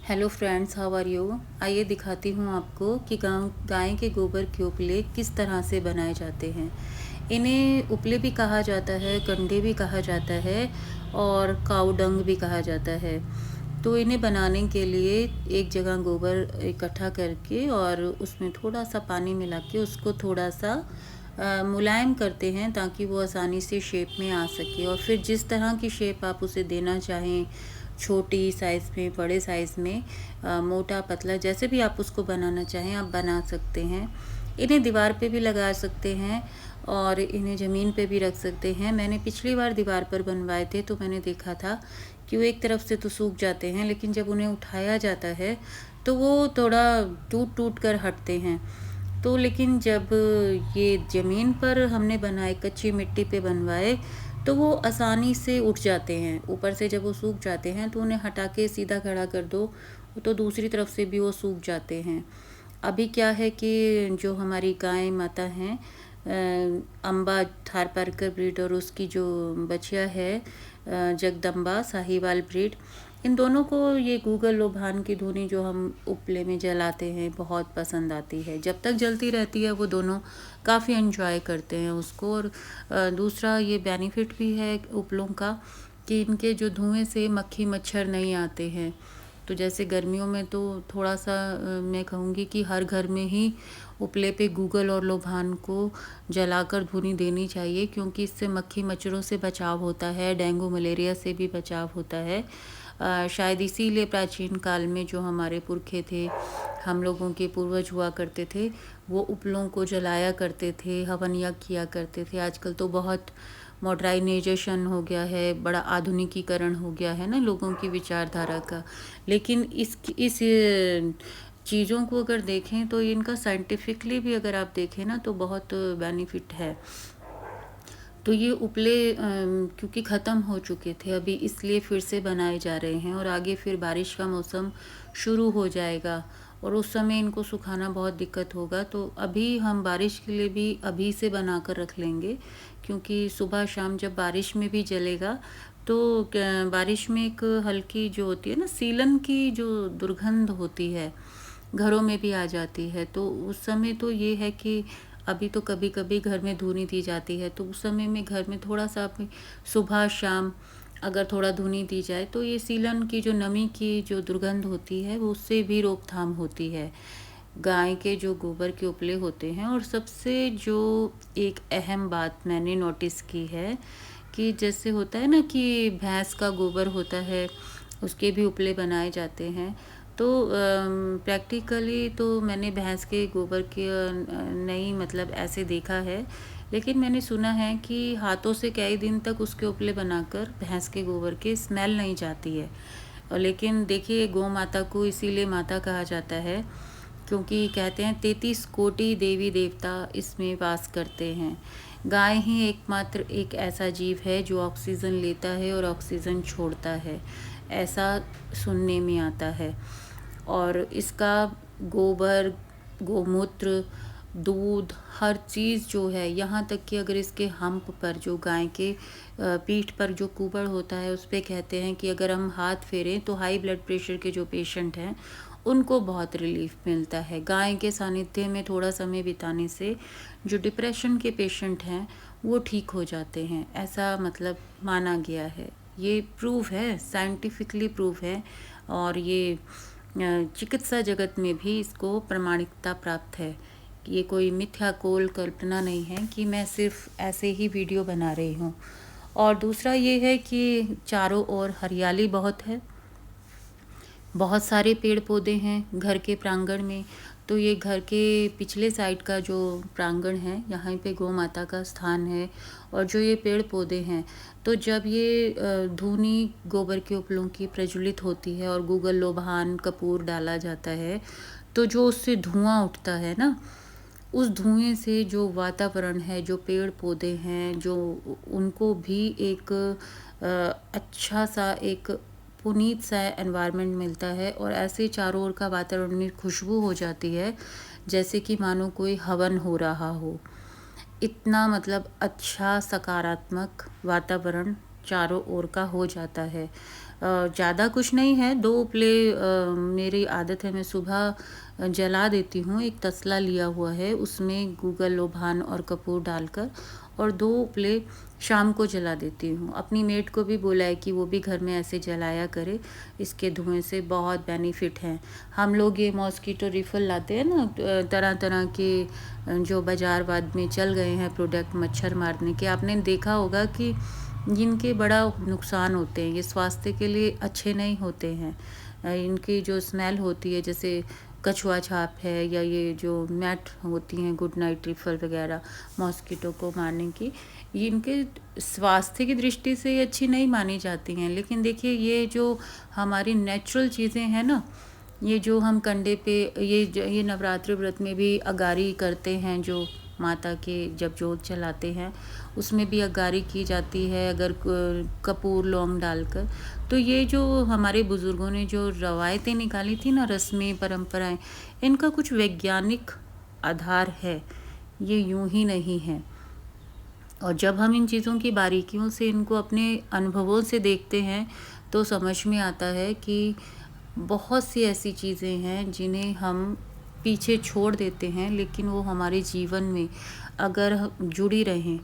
Hello friends, how are you. आइए दिखाती हूँ आपको कि गाय के गोबर के उपले किस तरह से बनाए जाते हैं। इन्हें उपले भी कहा जाता है, कंडे भी कहा जाता है और काऊ डंग भी कहा जाता है। तो इन्हें बनाने के लिए एक जगह गोबर इकट्ठा करके और उसमें थोड़ा सा पानी मिला के उसको थोड़ा सा मुलायम करते हैं ताकि वो आसानी से शेप में आ सके। और फिर जिस तरह की शेप आप उसे देना चाहें, छोटी साइज़ में, बड़े साइज़ में, मोटा पतला, जैसे भी आप उसको बनाना चाहें आप बना सकते हैं। इन्हें दीवार पे भी लगा सकते हैं और इन्हें ज़मीन पे भी रख सकते हैं। मैंने पिछली बार दीवार पर बनवाए थे तो मैंने देखा था कि वो एक तरफ से तो सूख जाते हैं, लेकिन जब उन्हें उठाया जाता है तो वो थोड़ा टूट टूट कर हटते हैं। तो लेकिन जब ये ज़मीन पर हमने बनाए, कच्ची मिट्टी पे बनवाए, तो वो आसानी से उठ जाते हैं। ऊपर से जब वो सूख जाते हैं तो उन्हें हटा के सीधा खड़ा कर दो तो दूसरी तरफ से भी वो सूख जाते हैं। अभी क्या है कि जो हमारी गाय माता हैं, अम्बा थारपारकर ब्रीड और उसकी जो बछिया है जगदम्बा साहिवाल ब्रीड, इन दोनों को ये गूगल लोबान की धुनी जो हम उपले में जलाते हैं बहुत पसंद आती है। जब तक जलती रहती है वो दोनों काफ़ी एंजॉय करते हैं उसको। और दूसरा ये बेनिफिट भी है उपलों का कि इनके जो धुएं से मक्खी मच्छर नहीं आते हैं। तो जैसे गर्मियों में तो थोड़ा सा मैं कहूँगी कि हर घर में ही उपले पे गूगल और लोबान को जलाकर धुनी देनी चाहिए, क्योंकि इससे मक्खी मच्छरों से बचाव होता है, डेंगू मलेरिया से भी बचाव होता है। शायद इसीलिए प्राचीन काल में जो हमारे पुरखे थे, हम लोगों के पूर्वज हुआ करते थे, वो उपलों को जलाया करते थे, हवन यज्ञ किया करते थे। आजकल तो बहुत मॉडर्नाइजेशन हो गया है, बड़ा आधुनिकीकरण हो गया है ना लोगों की विचारधारा का। लेकिन इस चीज़ों को अगर देखें तो इनका साइंटिफिकली भी अगर आप देखें ना तो बहुत बेनिफिट है। तो ये उपले क्योंकि ख़त्म हो चुके थे अभी, इसलिए फिर से बनाए जा रहे हैं। और आगे फिर बारिश का मौसम शुरू हो जाएगा और उस समय इनको सुखाना बहुत दिक्कत होगा। तो अभी हम बारिश के लिए भी अभी से बना कर रख लेंगे, क्योंकि सुबह शाम जब बारिश में भी जलेगा तो बारिश में एक हल्की जो होती है ना सीलन की जो दुर्गंध होती है, घरों में भी आ जाती है। तो उस समय तो ये है कि अभी तो कभी कभी घर में धुनी दी जाती है, तो उस समय में घर में थोड़ा सा सुबह शाम अगर थोड़ा धुनी दी जाए तो ये सीलन की जो नमी की जो दुर्गंध होती है वो उससे भी रोकथाम होती है। गाय के जो गोबर के उपले होते हैं, और सबसे जो एक अहम बात मैंने नोटिस की है कि जैसे होता है ना कि भैंस का गोबर होता है, उसके भी उपले बनाए जाते हैं। तो प्रैक्टिकली तो मैंने भैंस के गोबर के नहीं मतलब ऐसे देखा है, लेकिन मैंने सुना है कि हाथों से कई दिन तक उसके उपले बनाकर भैंस के गोबर के स्मेल नहीं जाती है। और लेकिन देखिए, गौ माता को इसीलिए माता कहा जाता है क्योंकि कहते हैं 33 कोटि देवी देवता इसमें वास करते हैं। गाय ही एकमात्र एक ऐसा जीव है जो ऑक्सीजन लेता है और ऑक्सीजन छोड़ता है, ऐसा सुनने में आता है। और इसका गोबर, गोमूत्र, दूध, हर चीज़ जो है, यहाँ तक कि अगर इसके हम्प पर जो गाय के पीठ पर जो कुबड़ होता है उस पर कहते हैं कि अगर हम हाथ फेरें तो हाई ब्लड प्रेशर के जो पेशेंट हैं उनको बहुत रिलीफ मिलता है। गाय के सानिध्य में थोड़ा समय बिताने से जो डिप्रेशन के पेशेंट हैं वो ठीक हो जाते हैं, ऐसा मतलब माना गया है। ये प्रूव है, साइंटिफिकली प्रूव है। और ये चिकित्सा जगत में भी इसको प्रमाणिकता प्राप्त है। ये कोई मिथ्याकोल कल्पना नहीं है कि मैं सिर्फ ऐसे ही वीडियो बना रही हूँ। और दूसरा ये है कि चारों ओर हरियाली बहुत है, बहुत सारे पेड़ पौधे हैं घर के प्रांगण में। तो ये घर के पिछले साइड का जो प्रांगण है, यहाँ पे गौ माता का स्थान है। और जो ये पेड़ पौधे हैं, तो जब ये धूनी गोबर के उपलों की प्रज्वलित होती है और गूगल लोबान कपूर डाला जाता है, तो जो उससे धुआं उठता है ना, उस धुएं से जो वातावरण है, जो पेड़ पौधे हैं, जो उनको भी एक अच्छा सा एक पुनीत सा एनवायरनमेंट मिलता है। और ऐसे चारों ओर का वातावरण में खुशबू हो जाती है जैसे कि मानो कोई हवन हो रहा हो। इतना मतलब अच्छा सकारात्मक वातावरण चारों ओर का हो जाता है। ज़्यादा कुछ नहीं है, 2 उपले मेरी आदत है मैं सुबह जला देती हूँ। एक तसला लिया हुआ है, उसमें गूगल, लोबान और कपूर डालकर, और 2 उपले शाम को जला देती हूँ। अपनी मेड को भी बोला है कि वो भी घर में ऐसे जलाया करे, इसके धुएँ से बहुत बेनिफिट हैं। हम लोग ये मॉस्किटो रिफल लाते हैं ना, तरह तरह के जो बाज़ारवाद में चल गए हैं प्रोडक्ट मच्छर मारने के, आपने देखा होगा कि जिनके बड़ा नुकसान होते हैं, ये स्वास्थ्य के लिए अच्छे नहीं होते हैं। इनकी जो स्मेल होती है, जैसे कछुआ छाप है या ये जो मैट होती हैं गुड नाइट रिफल वगैरह मॉस्किटो को मारने की, ये इनके स्वास्थ्य की दृष्टि से ये अच्छी नहीं मानी जाती हैं। लेकिन देखिए, ये जो हमारी नेचुरल चीज़ें हैं ना, ये जो हम कंडे पे ये नवरात्रि व्रत में भी अगारी करते हैं, जो माता के जब जोत चलाते हैं उसमें भी अगारी की जाती है, अगर कपूर लौंग डालकर। तो ये जो हमारे बुज़ुर्गों ने जो रवायतें निकाली थी ना, रस्में परंपराएं, इनका कुछ वैज्ञानिक आधार है, ये यूं ही नहीं है। और जब हम इन चीज़ों की बारीकियों से, इनको अपने अनुभवों से देखते हैं तो समझ में आता है कि बहुत सी ऐसी चीज़ें हैं जिन्हें हम पीछे छोड़ देते हैं, लेकिन वो हमारे जीवन में अगर जुड़ी रहें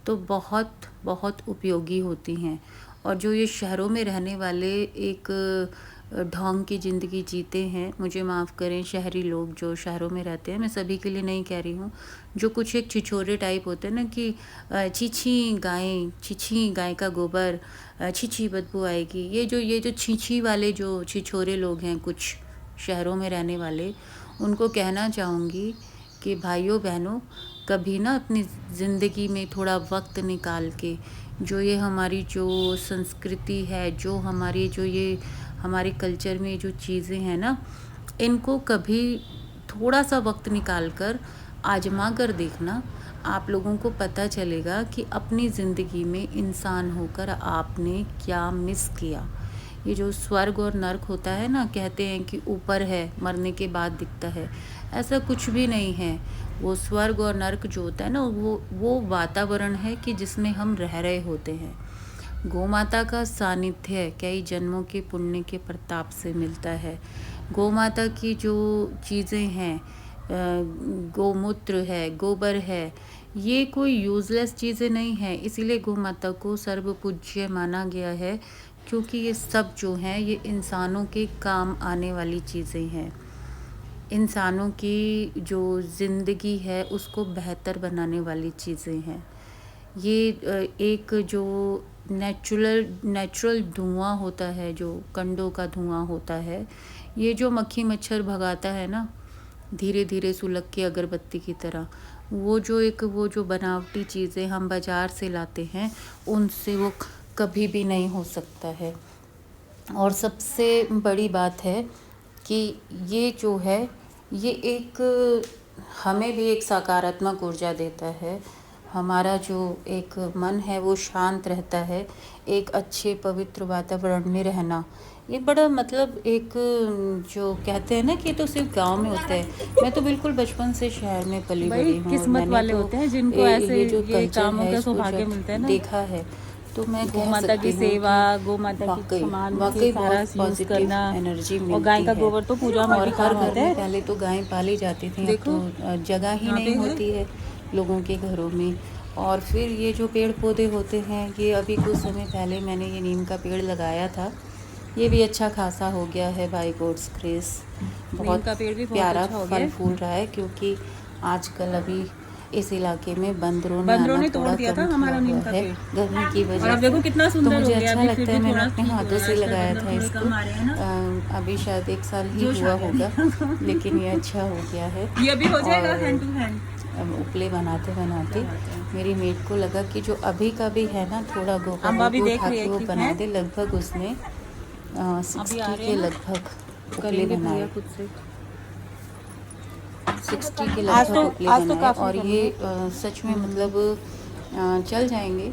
तो बहुत बहुत उपयोगी होती हैं। और जो ये शहरों में रहने वाले एक ढोंग की ज़िंदगी जीते हैं, मुझे माफ़ करें शहरी लोग जो शहरों में रहते हैं, मैं सभी के लिए नहीं कह रही हूँ, जो कुछ एक छिछोरे टाइप होते हैं ना कि छीछी गाय का गोबर, छीछी बदबू आएगी, ये जो छीछी वाले जो छिछोरे लोग हैं कुछ शहरों में रहने वाले, उनको कहना चाहूँगी कि भाइयों बहनों, कभी ना अपनी ज़िंदगी में थोड़ा वक्त निकाल के, जो ये हमारी जो संस्कृति है, जो ये हमारे कल्चर में जो चीज़ें हैं ना, इनको कभी थोड़ा सा वक्त निकाल कर आजमा कर देखना। आप लोगों को पता चलेगा कि अपनी ज़िंदगी में इंसान होकर आपने क्या मिस किया। ये जो स्वर्ग और नर्क होता है ना, कहते हैं कि ऊपर है, मरने के बाद दिखता है, ऐसा कुछ भी नहीं है। वो स्वर्ग और नर्क जो होता है ना, वो वातावरण है कि जिसमें हम रह रहे होते हैं। गौ माता का सानिध्य कई जन्मों के पुण्य के प्रताप से मिलता है। गौ माता की जो चीज़ें हैं, गौमूत्र है, गोबर है, ये कोई यूज़लेस चीज़ें नहीं हैं। इसीलिए गौ माता को सर्वपूज्य माना गया है, क्योंकि ये सब जो हैं ये इंसानों के काम आने वाली चीज़ें हैं। इंसानों की जो ज़िंदगी है उसको बेहतर बनाने वाली चीज़ें हैं। ये एक जो नेचुरल धुआं होता है, जो कंडों का धुआं होता है, ये जो मक्खी मच्छर भगाता है ना, धीरे धीरे सुलग के अगरबत्ती की तरह, वो जो बनावटी चीज़ें हम बाज़ार से लाते हैं, उनसे वो कभी भी नहीं हो सकता है। और सबसे बड़ी बात है कि ये जो है, ये एक हमें भी एक सकारात्मक ऊर्जा देता है। हमारा जो एक मन है वो शांत रहता है। एक अच्छे पवित्र वातावरण में रहना, ये बड़ा मतलब एक जो कहते हैं ना कि तो सिर्फ गांव में होता है। मैं तो बिल्कुल बचपन से शहर में पली बड़ी हूँ। किस्मत वाले होते हैं जिनको ऐसे ये कामों का सौभाग्य मिलता है ना, देखा है, तो मैं गौ माता की सेवा, गौ माता की सामान वाकई सारा बहुत यूज करना, एनर्जी मिलती और गाय का है। गोबर तो पूजा में भी हर काम घर आता में है। पहले तो गाय पाली जाती थी, अब तो जगह ही नहीं होती है लोगों के घरों में। और फिर ये जो पेड़ पौधे होते हैं, ये अभी कुछ समय पहले मैंने ये नीम का पेड़ लगाया था, ये भी अच्छा खासा हो गया है बाय गॉड्स ग्रेस। बहुत प्यारा फल फूल रहा है, क्योंकि आजकल अभी इस इलाके में बंदरों ने तोड़ दिया था हमारा नीम का पेड़ गर्मी की वजह से। अब देखो कितना सुंदर तो मुझे हो गया, अच्छा लगता है, मैंने अपने हाथों से लगाया था थोड़े इसको। कम आ रहे हैं ना, अभी शायद 1 साल ही हुआ होगा, लेकिन ये अच्छा हो गया है। ये भी हो जाएगा हैंड टू हैंड। उपले बनाते बनाते मेरी मेड को लगा कि जो अभी का भी है ना, थोड़ा गोबर उठा के वो बना दे। लगभग उसने 60 के लगभग उपले बनाए, 60 के लगभग उपले बनाए। और ये सच में मतलब चल जाएंगे।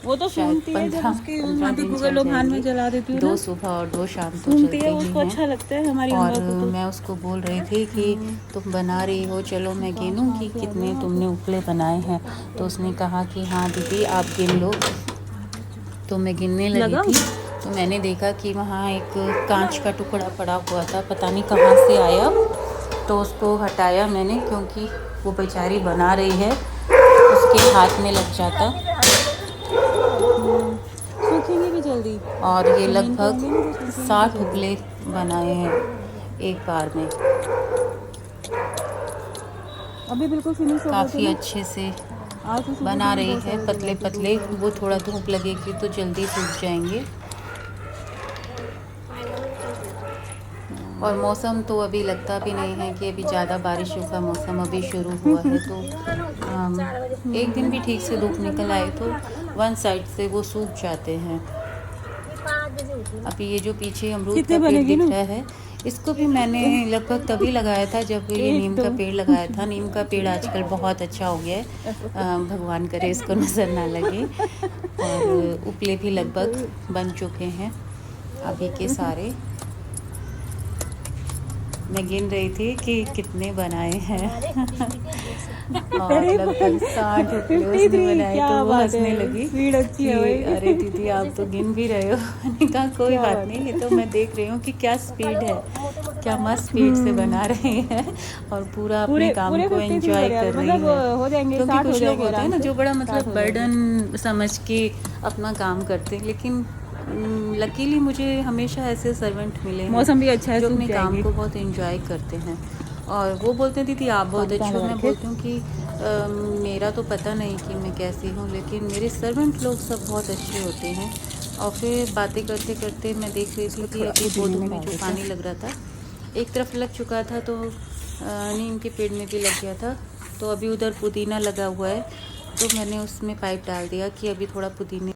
वो तो सुनती है जब उसके गूगल लोभान में जला देती हूँ, 2 सुबह और 2 शाम को सुनती चलते है, उसको अच्छा लगता है हमारी और तो। मैं उसको बोल रही थी कि तुम बना रही हो, चलो मैं गिनूंगी कितने तुमने उपले बनाए हैं। तो उसने कहा कि हाँ दीदी आप गिन लो। तो मैं गिनने लगी थी, तो मैंने देखा कि वहाँ एक कांच का टुकड़ा पड़ा हुआ था, पता नहीं कहाँ से आया, तो उसको हटाया मैंने, क्योंकि वो बेचारी बना रही है, उसके हाथ में लग जाता। सूखेंगे भी जल्दी। और ये लगभग 60 उपले बनाए हैं एक बार में। अभी बिल्कुल फिनिश हो गए काफ़ी थे अच्छे से ना। आज तो सुबह बना से रही बहुत है, सारे पतले जलाए थे, पतले। वो थोड़ा धूप लगेगी तो जल्दी सूख जाएंगे। और मौसम तो अभी लगता भी नहीं है कि अभी ज़्यादा बारिशों का मौसम अभी शुरू हुआ है, तो एक दिन भी ठीक से धूप निकल आए तो वन साइड से वो सूख जाते हैं। अभी ये जो पीछे अमरूद कितने का पेड़ बनेगी दिख ना? रहा है, इसको भी मैंने लगभग तभी लगाया था जब ये एक नीम दो। का पेड़ लगाया था। नीम का पेड़ आजकल बहुत अच्छा हो गया है, भगवान करे इसको नज़र ना लगे। और उपले भी लगभग बन चुके हैं अभी के सारे। मैं गिन रही थी कि कितने बनाए हैं और लगभग 60 उपले उसने 53। बनाए, क्या तो वो बात हंसने है, लगी स्पीड अच्छी कि है भाई। अरे दीदी आप तो गिन भी रहे हो। मैंने कहा कोई क्या बात बात नहीं, ये तो मैं देख रही हूँ कि क्या स्पीड है, क्या मस्त स्पीड से बना रहे हैं और पूरा अपने पूरे काम पूरे को 53 एंजॉय बने, कर रही मतलब है। हो जाएंगे, क्योंकि 60 हो कुछ लोग जाएंगे होते हैं आराम ना से। जो बड़ा 60 मतलब हो जाएंगे। बर्डन समझ के अपना काम करते हैं, लेकिन लकीली मुझे हमेशा ऐसे सर्वेंट मिले हैं मौसम भी अच्छा है, जो सूख अपने काम जाएंगे। को बहुत एंजॉय करते हैं। और वो बोलते हैं दीदी आप बहुत पानी कहाँ अच्छे हो। लगा मैं रखे? बोलती हूँ कि मेरा तो पता नहीं कि मैं कैसी हूँ, लेकिन मेरे सर्वेंट लोग सब बहुत अच्छे होते हैं। और फिर बातें करते करते मैं देख रही थी कि अभी पुदीने पौधों में में डाल जो देते पानी लग रहा था, एक तरफ लग चुका था तो नीम के पेड़ में भी लग गया था, तो अभी उधर पुदीना लगा हुआ है, तो मैंने उसमें पाइप डाल दिया कि अभी थोड़ा पुदीने